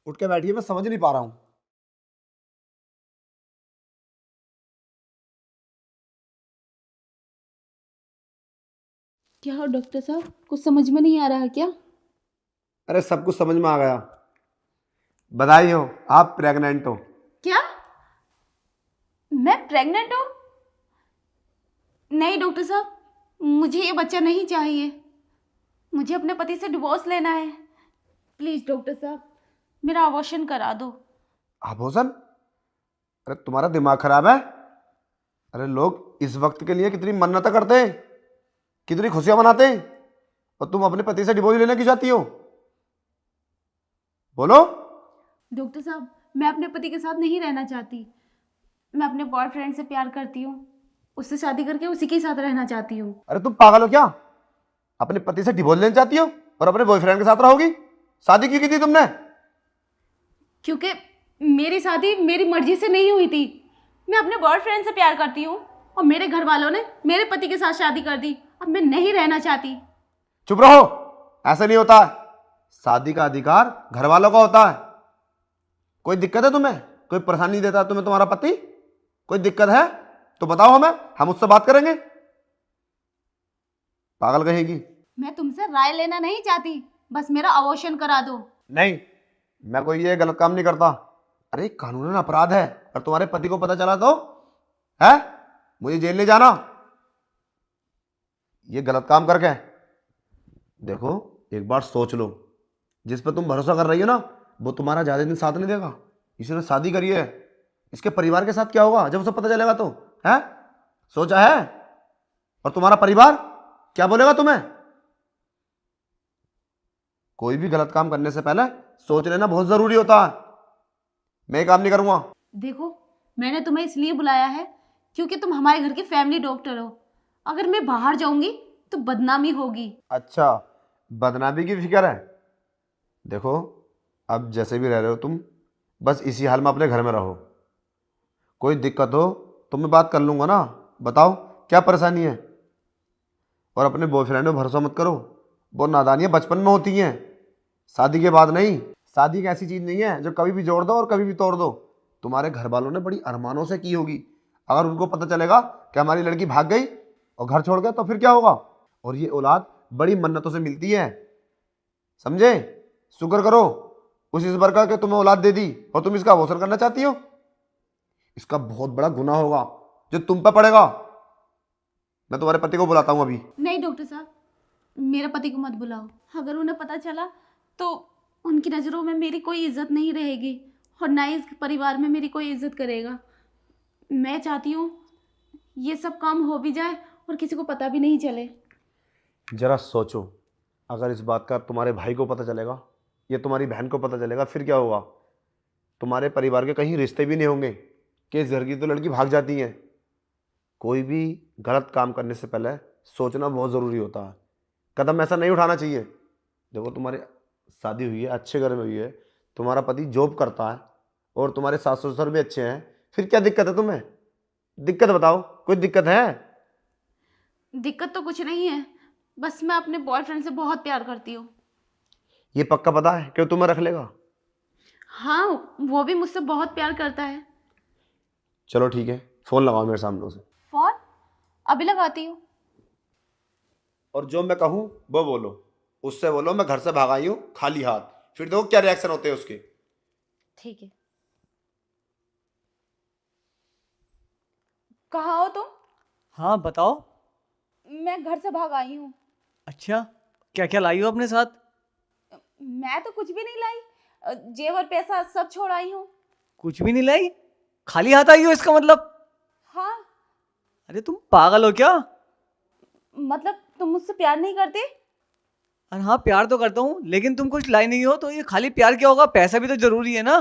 उठ के बैठिए, मैं समझ नहीं पा रहा हूँ। क्या हो डॉक्टर साहब, कुछ समझ में नहीं आ रहा क्या? अरे सब कुछ समझ में आ गया। बधाई हो, आप प्रेग्नेंट हो। क्या? मैं प्रेग्नेंट हूँ? नहीं डॉक्टर साहब, मुझे ये बच्चा नहीं चाहिए। मुझे अपने पति से डिवोर्स लेना है। प्लीज डॉक्टर साहब, मेरा अबॉर्शन करा दो। आभूषण? अरे तुम्हारा दिमाग खराब है। अरे लोग इस वक्त के लिए कितनी मन्नतें करते हैं, कितनी खुशियां मनाते हैं, और तुम अपने पति से डिवोर्स लेने की चाहती हो? बोलो। डॉक्टर साहब, मैं अपने पति के साथ नहीं रहना चाहती। मैं अपने बॉयफ्रेंड से प्यार करती हूँ। उससे शादी करके उसी के साथ रहना चाहती हूँ। अरे तुम पागल हो क्या? अपने पति से डिवोर्स लेना चाहती हो और अपने बॉयफ्रेंड के साथ रहोगी? शादी क्यों की थी तुमने? क्योंकि मेरी शादी मेरी मर्जी से नहीं हुई थी। मैं अपने बॉयफ्रेंड से प्यार करती हूँ और मेरे घर वालों ने मेरे पति के साथ शादी कर दी। अब मैं नहीं रहना चाहती। चुप रहो। ऐसा नहीं होता है। शादी का अधिकार घर वालों का होता है। कोई दिक्कत है तुम्हें? कोई परेशानी देता है तुम्हें तुम्हारा पति? कोई दिक्कत है तो बताओ हमें, हम उससे बात करेंगे। पागल कहेगी। मैं तुमसे राय लेना नहीं चाहती, बस मेरा अबॉर्शन करा दो। नहीं, मैं कोई ये गलत काम नहीं करता। अरे कानूनन अपराध है, और तुम्हारे पति को पता चला तो है मुझे जेल ले जाना, ये गलत काम करके। देखो, एक बार सोच लो, जिस पर तुम भरोसा कर रही हो ना, वो तुम्हारा ज्यादा दिन साथ नहीं देगा। इसने शादी करी है, इसके परिवार के साथ क्या होगा जब उसे पता चलेगा तो? है सोचा है? और तुम्हारा परिवार क्या बोलेगा तुम्हें? कोई भी गलत काम करने से पहले सोच लेना बहुत जरूरी होता है। मैं ये काम नहीं करूंगा। देखो, मैंने तुम्हें इसलिए बुलाया है क्योंकि तुम हमारे घर के फैमिली डॉक्टर हो। अगर मैं बाहर जाऊंगी तो बदनामी होगी। अच्छा, बदनामी की फिक्र है? देखो, अब जैसे भी रह रहे हो तुम, बस इसी हाल में अपने घर में रहो। कोई दिक्कत हो तो मैं बात कर लूंगा ना। बताओ क्या परेशानी है? और अपने बॉयफ्रेंड में भरोसा मत करो, वो नादानियां बचपन में होती हैं, शादी के बाद नहीं। शादी एक ऐसी चीज नहीं है जो कभी भी जोड़ दो और कभी भी तोड़ दो। तुम्हारे घर वालों ने बड़ी अरमानों से की होगी। अगर उनको पता चलेगा कि हमारी लड़की भाग गई और घर छोड़ गया तो फिर क्या होगा? और ये औलाद बड़ी मन्नतों से मिलती है, समझे? शुक्र करो उस ईश्वर का कि तुम्हें औलाद दे दी, और तुम इसका अवसर करना चाहती हो। इसका बहुत बड़ा गुनाह होगा जो तुम पर पड़ेगा। मैं तुम्हारे पति को बुलाता हूं अभी। नहीं डॉक्टर साहब, मेरे पति को मत बुलाओ। अगर उन्हें पता चला तो उनकी नज़रों में मेरी कोई इज्जत नहीं रहेगी और ना ही इस परिवार में मेरी कोई इज्जत करेगा। मैं चाहती हूँ ये सब काम हो भी जाए और किसी को पता भी नहीं चले। जरा सोचो, अगर इस बात का तुम्हारे भाई को पता चलेगा या तुम्हारी बहन को पता चलेगा फिर क्या होगा? तुम्हारे परिवार के कहीं रिश्ते भी नहीं होंगे कि इस घर की तो लड़की भाग जाती है। कोई भी गलत काम करने से पहले सोचना बहुत ज़रूरी होता है। कदम ऐसा नहीं उठाना चाहिए। देखो, तुम्हारी शादी हुई है, अच्छे घर में हुई है, तुम्हारा पति जॉब करता है, और तुम्हारे सास ससुर भी अच्छे हैं, फिर क्या दिक्कत है तुम्हें? दिक्कत बताओ, कोई दिक्कत है? दिक्कत तो कुछ नहीं है, बस मैं अपने बॉयफ्रेंड से बहुत प्यार करती हूँ। ये पक्का पता है कि वो तुम्हें रख लेगा? हाँ, वो भी मुझसे बहुत प्यार करता है। चलो ठीक है, फ़ोन लगाओ मेरे सामने से, फोन अभी लगाती हूँ। और जो मैं कहूँ वो बोलो। उससे बोलो मैं घर से भाग आई हूँ खाली हाथ, फिर देखो क्या रिएक्शन होते हैं उसके। ठीक है। कहाँ हो तुम? हाँ बताओ। मैं घर से भाग आई हूँ। अच्छा, क्या क्या लाई हो अपने साथ? मैं तो कुछ भी नहीं लाई। जेवर पैसा सब छोड़ आई हूँ। कुछ भी नहीं लाई? खाली हाथ आई हो इसका मतलब? हाँ, अरे तुम पागल हो क्या? मतलब तुम मुझसे प्यार नहीं करते? अरे हाँ, प्यार तो करता हूँ, लेकिन तुम कुछ लाई नहीं हो तो ये खाली प्यार क्या होगा? पैसा भी तो जरूरी है ना।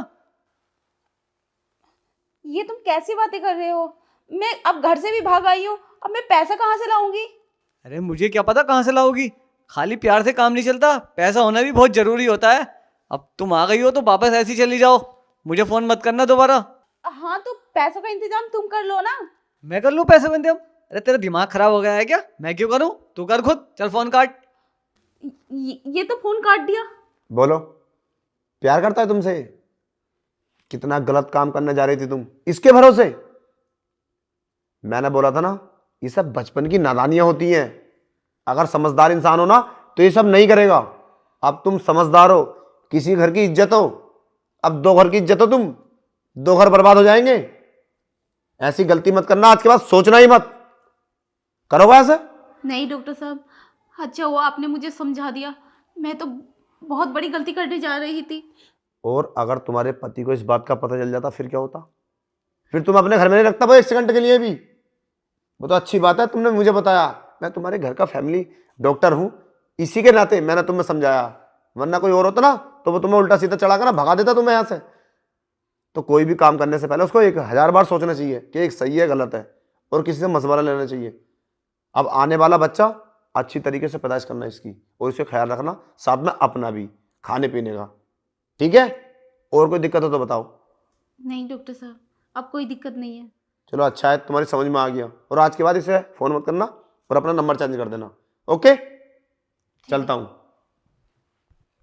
ये तुम कैसी बातें कर रहे हो? मैं अब घर से भी भाग आई हूँ, अब मैं पैसा कहाँ से लाऊंगी? अरे मुझे क्या पता कहाँ से लाओगी। खाली प्यार से काम नहीं चलता, पैसा होना भी बहुत जरूरी होता है। अब तुम आ गई हो तो वापस ऐसी चली जाओ, मुझे फोन मत करना दोबारा। हाँ, तो पैसों का इंतजाम तुम कर लो ना। मैं कर लूँ पैसे बंदे? अरे तेरा दिमाग खराब हो गया है क्या? मैं क्यों करूँ? तू कर खुद, चल फोन काट। ये तो फोन काट दिया। बोलो। प्यार करता है तुमसे? कितना गलत काम करने जा रही थी तुम इसके भरोसे। मैंने बोला था ना, ये सब बचपन की नादानियां होती हैं। अगर समझदार इंसान हो ना तो ये सब नहीं करेगा। अब तुम समझदार हो, किसी घर की इज्जत हो, अब 2 घर की इज्जत हो तुम, 2 घर बर्बाद हो जाएंगे। ऐसी गलती मत करना, आज के बाद सोचना ही मत। करोगे ऐसे? नहीं डॉक्टर साहब, अच्छा हुआ आपने मुझे समझा दिया, मैं तो बहुत बड़ी गलती करने जा रही थी। और अगर तुम्हारे पति को इस बात का पता चल जाता फिर क्या होता? फिर तुम अपने घर में नहीं रखता वो 1 सेकंड के लिए भी। वो तो अच्छी बात है तुमने मुझे बताया, मैं तुम्हारे घर का फैमिली डॉक्टर हूं, इसी के नाते मैंने तुम्हें समझाया। वरना कोई और होता ना तो वो तुम्हें उल्टा सीधा चढ़ा कर ना भगा देता तुम्हें यहाँ से। तो कोई भी काम करने से पहले उसको 1000 बार सोचना चाहिए कि एक सही है गलत है, और किसी से मशवरा लेना चाहिए। अब आने वाला बच्चा अच्छी तरीके से पैदाइश करना इसकी, और इसका ख्याल रखना, साथ में अपना भी खाने पीने का, ठीक है? और कोई दिक्कत हो तो बताओ। नहीं डॉक्टर साहब, अब कोई दिक्कत नहीं है। चलो अच्छा है, तुम्हारी समझ में आ गया। और आज के बाद इसे फ़ोन मत करना और अपना नंबर चेंज कर देना, ओके? चलता हूँ।